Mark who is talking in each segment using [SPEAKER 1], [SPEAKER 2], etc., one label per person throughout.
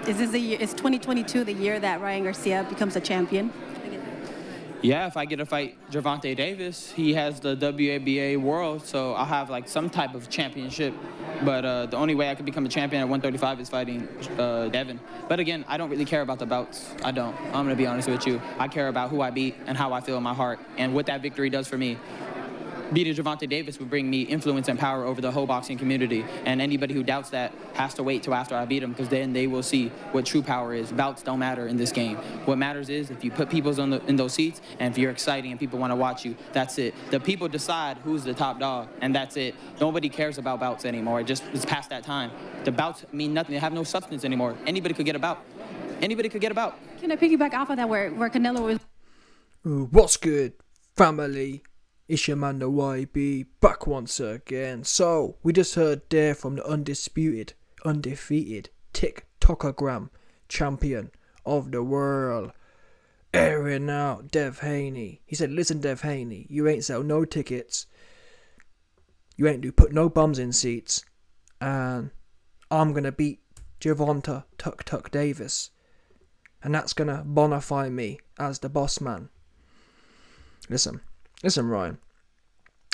[SPEAKER 1] Is this the year? Is 2022 the year that Ryan Garcia becomes a champion?
[SPEAKER 2] Yeah, if I get to fight Gervonta Davis, he has the WABA world, so I'll have like some type of championship. But the only way I could become a champion at 135 is fighting Devin. But again, I don't really care about the bouts. I don't. I'm gonna be honest with you. I care about who I beat and how I feel in my heart and what that victory does for me. Beating Gervonta Davis would bring me influence and power over the whole boxing community. And anybody who doubts that has to wait till after I beat him, because then they will see what true power is. Bouts don't matter in this game. What matters is if you put people in those seats and if you're exciting and people want to watch you, that's it. The people decide who's the top dog, and that's it. Nobody cares about bouts anymore. It's past that time. The bouts mean nothing. They have no substance anymore. Anybody could get a bout. Anybody could get a bout.
[SPEAKER 1] Can I piggyback off of that where Canelo was?
[SPEAKER 3] What's good, family? It's your man the YB, back once again. So, we just heard there from the undefeated TikTokagram champion of the world, airing out Dev Haney. He said, listen Dev Haney, you ain't sell no tickets, you ain't put no bums in seats, and I'm gonna beat Gervonta Tuck Davis, and that's gonna bonify me as the boss man. Listen, Ryan.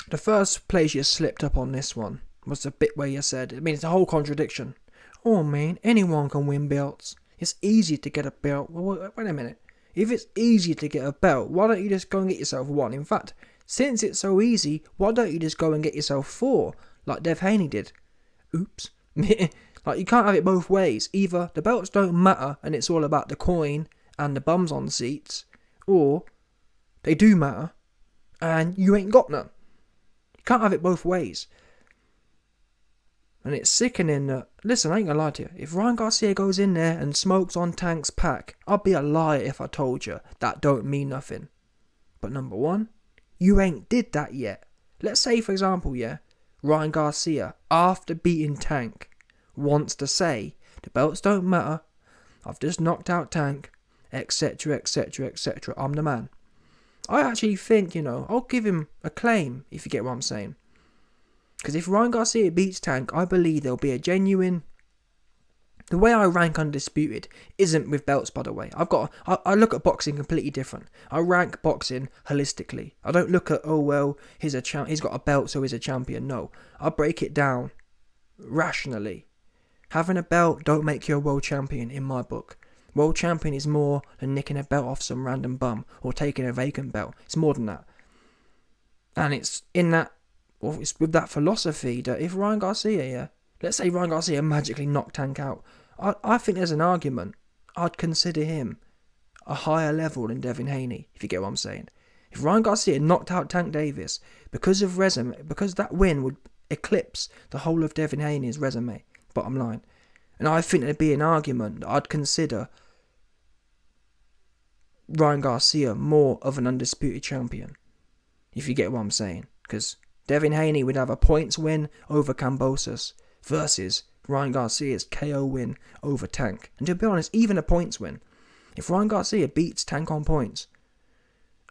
[SPEAKER 3] The first place you slipped up on this one was the bit where you said, it's a whole contradiction. Oh man, anyone can win belts. It's easy to get a belt. Well, wait a minute. If it's easy to get a belt, why don't you just go and get yourself one? In fact, since it's so easy, why don't you just go and get yourself 4, like Dev Haney did? Oops. Like, you can't have it both ways. Either the belts don't matter and it's all about the coin and the bums on seats, or they do matter and you ain't got none. You can't have it both ways. And it's sickening that, listen, I ain't gonna lie to you, if Ryan Garcia goes in there and smokes on Tank's pack, I'd be a liar if I told you that don't mean nothing. But number one, you ain't did that yet. Let's say, for example, Ryan Garcia, after beating Tank, wants to say, the belts don't matter, I've just knocked out Tank, etc, etc, etc, I'm the man. I actually think, I'll give him a claim, if you get what I'm saying. Because if Ryan Garcia beats Tank, I believe there'll be a genuine... The way I rank Undisputed isn't with belts, by the way. I look at boxing completely different. I rank boxing holistically. I don't look at, he's got a belt, so he's a champion. No, I break it down rationally. Having a belt don't make you a world champion in my book. World champion is more than nicking a belt off some random bum or taking a vacant belt. It's more than that. And it's in that, it's with that philosophy that if Ryan Garcia, let's say Ryan Garcia magically knocked Tank out, I think there's an argument. I'd consider him a higher level than Devin Haney, if you get what I'm saying. If Ryan Garcia knocked out Tank Davis, because that win would eclipse the whole of Devin Haney's resume, bottom line. And I think there'd be an argument that I'd consider Ryan Garcia more of an undisputed champion, if you get what I'm saying. Because Devin Haney would have a points win over Kambosos versus Ryan Garcia's KO win over Tank. And to be honest, even a points win. If Ryan Garcia beats Tank on points,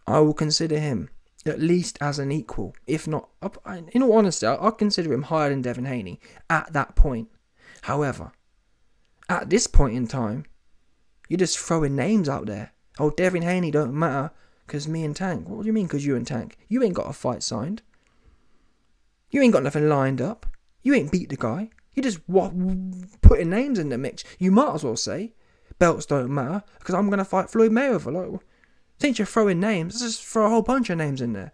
[SPEAKER 3] I will consider him at least as an equal, if not, in all honesty, I'll consider him higher than Devin Haney at that point. However, at this point in time, you're just throwing names out there. Oh, Devin Haney don't matter because me and Tank. What do you mean because you and Tank? You ain't got a fight signed. You ain't got nothing lined up. You ain't beat the guy. You're just putting names in the mix. You might as well say, belts don't matter because I'm going to fight Floyd Mayweather. Like, since you're throwing names, let's just throw a whole bunch of names in there.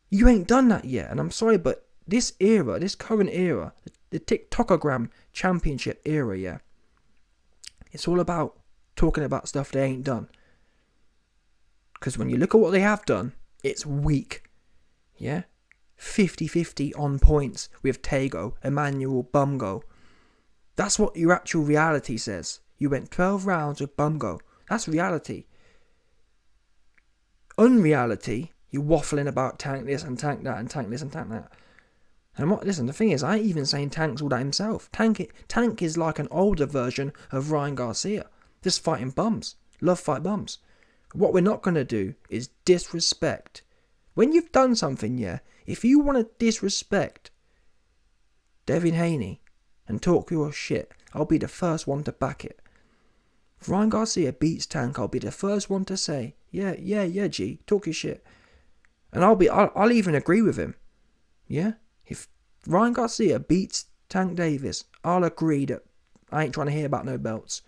[SPEAKER 3] You ain't done that yet. And I'm sorry, but this current era, the TikTokagram championship era, it's all about talking about stuff they ain't done. Because when you look at what they have done, it's weak. 50-50 on points with Tego, Emmanuel, Bumgo. That's what your actual reality says. You went 12 rounds with Bumgo. That's reality. Unreality, you're waffling about Tank this and Tank that and Tank this and Tank that. And listen, the thing is, I ain't even saying Tank's all that himself. Tank is like an older version of Ryan Garcia. Just fighting bums. Love fight bums. What we're not going to do is disrespect. When you've done something, if you want to disrespect Devin Haney and talk your shit, I'll be the first one to back it. If Ryan Garcia beats Tank, I'll be the first one to say, yeah, G, talk your shit. And I'll even agree with him. Yeah? If Ryan Garcia beats Tank Davis, I'll agree that I ain't trying to hear about no belts.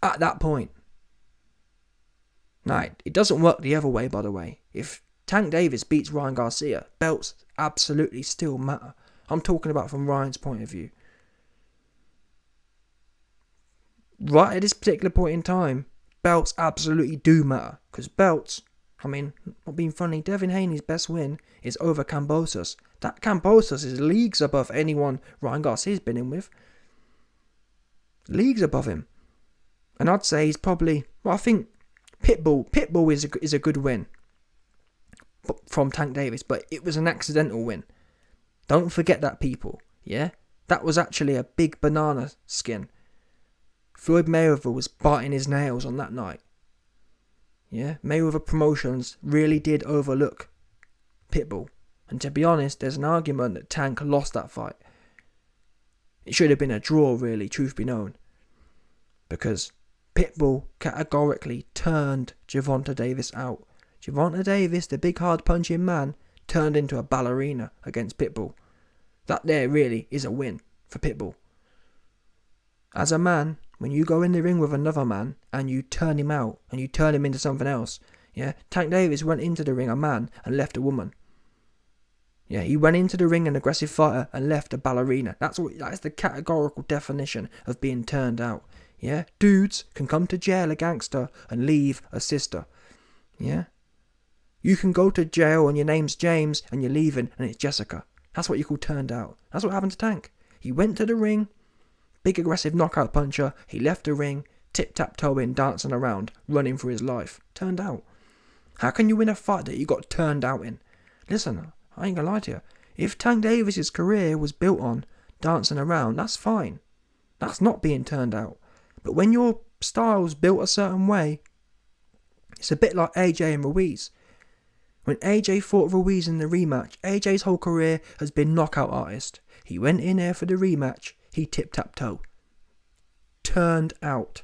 [SPEAKER 3] At that point. Now, it doesn't work the other way, by the way. If Tank Davis beats Ryan Garcia, belts absolutely still matter. I'm talking about from Ryan's point of view. Right at this particular point in time, belts absolutely do matter. Because belts, I mean, not being funny, Devin Haney's best win is over Kambosos. That Kambosos is leagues above anyone Ryan Garcia's been in with. Leagues above him. And I'd say he's probably, well, I think Pitbull is a good win from Tank Davis, but it was an accidental win. Don't forget that, people. Yeah? That was actually a big banana skin. Floyd Mayweather was biting his nails on that night. Yeah? Mayweather Promotions really did overlook Pitbull. And to be honest, there's an argument that Tank lost that fight. It should have been a draw, really, truth be known. Because Pitbull categorically turned Gervonta Davis out. Gervonta Davis, the big hard punching man, turned into a ballerina against Pitbull. That there really is a win for Pitbull. As a man, when you go in the ring with another man and you turn him out and you turn him into something else, yeah, Tank Davis went into the ring a man and left a woman. Yeah, he went into the ring an aggressive fighter and left a ballerina. That is the categorical definition of being turned out. Yeah, dudes can come to jail a gangster and leave a sister. Yeah, you can go to jail and your name's James and you're leaving and it's Jessica. That's what you call turned out. That's what happened to Tank. He went to the ring, big aggressive knockout puncher. He left the ring, tip-tap-toeing, dancing around, running for his life. Turned out. How can you win a fight that you got turned out in? Listen, I ain't gonna lie to you. If Tank Davis's career was built on dancing around, that's fine. That's not being turned out. But when your style's built a certain way, it's a bit like AJ and Ruiz. When AJ fought Ruiz in the rematch, AJ's whole career has been knockout artist. He went in there for the rematch, he tip-tap-toe. Turned out.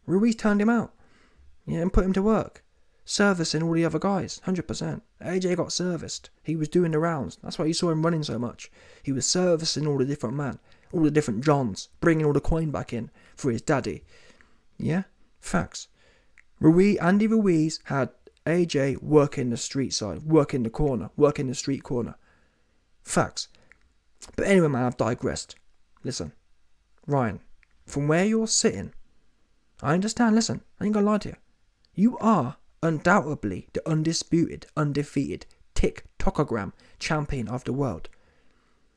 [SPEAKER 3] Ruiz turned him out. Yeah, and put him to work. Servicing all the other guys, 100%. AJ got serviced. He was doing the rounds. That's why you saw him running so much. He was servicing all the different men, all the different Johns, bringing all the coin back in for his daddy. Yeah? Facts. Andy Ruiz had AJ working the street side, working the corner, working the street corner. Facts. But anyway, man, I've digressed. Listen, Ryan, from where you're sitting, I understand, listen, I ain't gonna lie to you. You are undoubtedly the undisputed, undefeated TikTokogram champion of the world.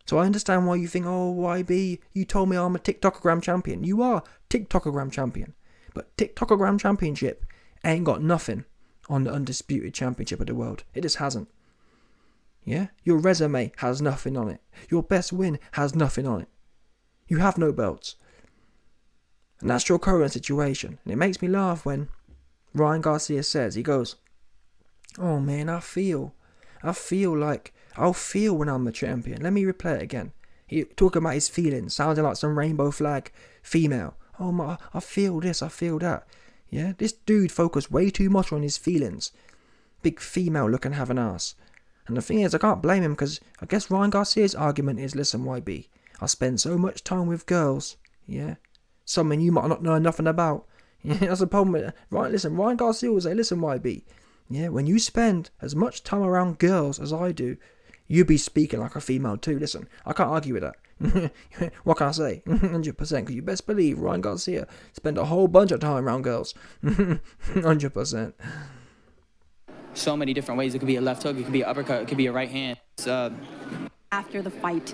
[SPEAKER 3] So I understand why you think, oh, YB, you told me I'm a TikTokogram champion. You are TikTokogram champion. But TikTokogram championship ain't got nothing on the undisputed championship of the world. It just hasn't. Yeah? Your resume has nothing on it. Your best win has nothing on it. You have no belts. And that's your current situation. And it makes me laugh when Ryan Garcia says, he goes, oh man, I feel like I'll feel when I'm a champion. Let me replay it again. He talking about his feelings, sounding like some rainbow flag female. Oh my, I feel this, I feel that. Yeah, this dude focused way too much on his feelings. Big female looking have an ass. And the thing is, I can't blame him because I guess Ryan Garcia's argument is, listen, YB, I spend so much time with girls. Yeah, something you might not know nothing about. Yeah, that's the problem with it. Right, listen, Ryan Garcia will say, listen, YB, yeah, when you spend as much time around girls as I do, you be speaking like a female too. Listen, I can't argue with that. What can I say? 100%, because you best believe Ryan Garcia spent a whole bunch of time around girls. 100%.
[SPEAKER 2] So many different ways. It could be a left hook, it could be an uppercut, it could be a right hand.
[SPEAKER 1] After the fight.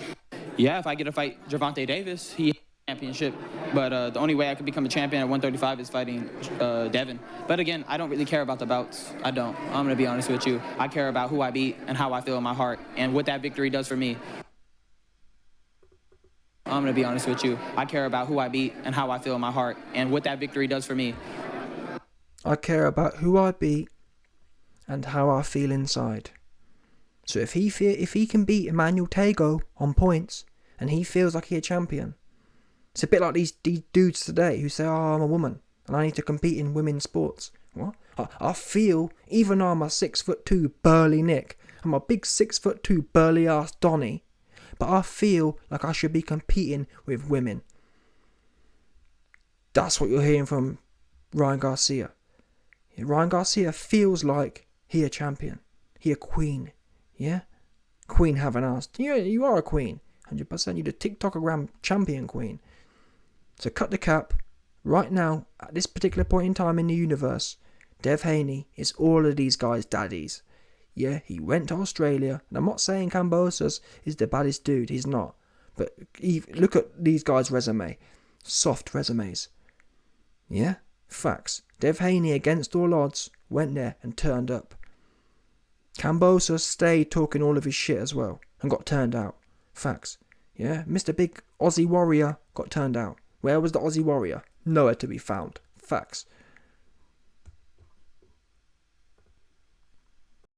[SPEAKER 2] Yeah, if I get to fight Gervonta Davis, he championship. But the only way I could become a champion at 135 is fighting Devin. But again, I don't really care about the bouts. I don't. I'm going to be honest with you. I care about who I beat and how I feel in my heart and what that victory does for me. I'm going to be honest with you. I care about who I beat and how I feel in my heart and what that victory does for me.
[SPEAKER 3] I care about who I beat and how I feel inside. So if he can beat Emmanuel Tago on points and he feels like he's a champion, It's a bit like these dudes today who say, oh, I'm a woman and I need to compete in women's sports. What? I feel, even though I'm a 6'2" burly Nick, I'm a big 6'2" burly ass Donny, but I feel like I should be competing with women. That's what you're hearing from Ryan Garcia. Ryan Garcia feels like he a champion. He a queen. Yeah? Queen haven't asked. Yeah, you are a queen. 100%. You're the TikTokagram champion queen. So cut the cap. Right now, at this particular point in time in the universe, Dev Haney is all of these guys' daddies. Yeah, he went to Australia. And I'm not saying Kambosos is the baddest dude. He's not. But look at these guys' resume. Soft resumes. Yeah? Facts. Dev Haney, against all odds, went there and turned up. Kambosos stayed talking all of his shit as well and got turned out. Facts. Yeah? Mr. Big Aussie Warrior got turned out. Where was the Aussie Warrior? Nowhere to be found. Facts.